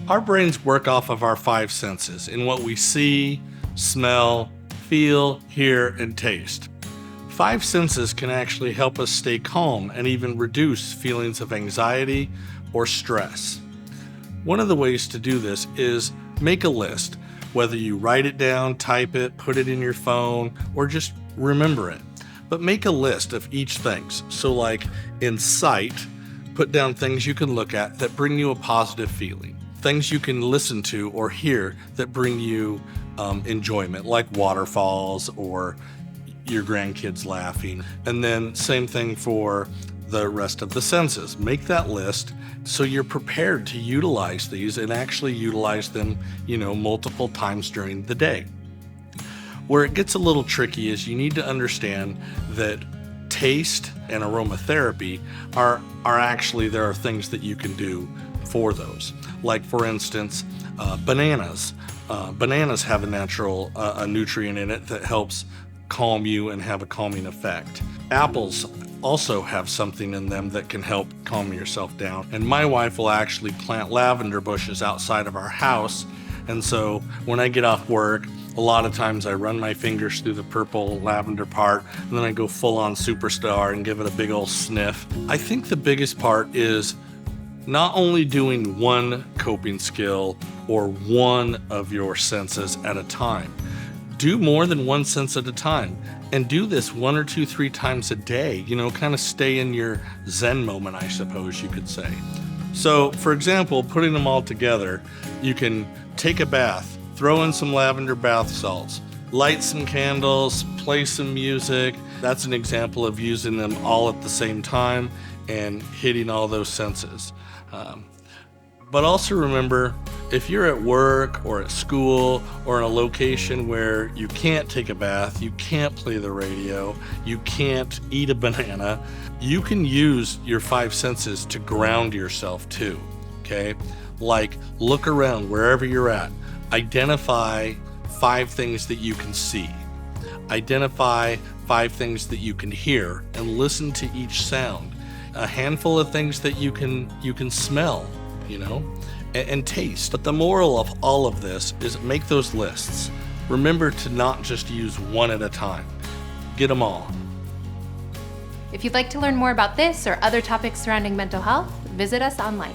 Our brains work off of our five senses in what we see, smell, feel, hear, and taste. Five senses can actually help us stay calm and even reduce feelings of anxiety or stress. One of the ways to do this is make a list, whether you write it down, type it, put it in your phone, or just remember it. But make a list of each thing. So like in sight, put down things you can look at that bring you a positive feeling. Things you can listen to or hear that bring you enjoyment, like waterfalls or your grandkids laughing. And then same thing for the rest of the senses. Make that list so you're prepared to utilize these and actually utilize them, multiple times during the day. Where it gets a little tricky is you need to understand that taste and aromatherapy are actually, there are things that you can do for those. Like for instance, bananas. Bananas have a natural nutrient in it that helps calm you and have a calming effect. Apples also have something in them that can help calm yourself down. And my wife will actually plant lavender bushes outside of our house. And so when I get off work, a lot of times I run my fingers through the purple lavender part, and then I go full on superstar and give it a big old sniff. I think the biggest part is not only doing one coping skill or one of your senses at a time. Do more than one sense at a time, and do this 1 or 2, 3 times a day, kind of stay in your Zen moment, I suppose you could say. So for example, putting them all together, you can take a bath, throw in some lavender bath salts, light some candles, play some music. That's an example of using them all at the same time and hitting all those senses. But also remember, if you're at work or at school or in a location where you can't take a bath, you can't play the radio, you can't eat a banana, you can use your five senses to ground yourself too, okay? Like look around wherever you're at. Identify 5 things that you can see. Identify 5 things that you can hear and listen to each sound. A handful of things that you can smell, and taste. But the moral of all of this is make those lists. Remember to not just use one at a time. Get them all. If you'd like to learn more about this or other topics surrounding mental health, visit us online.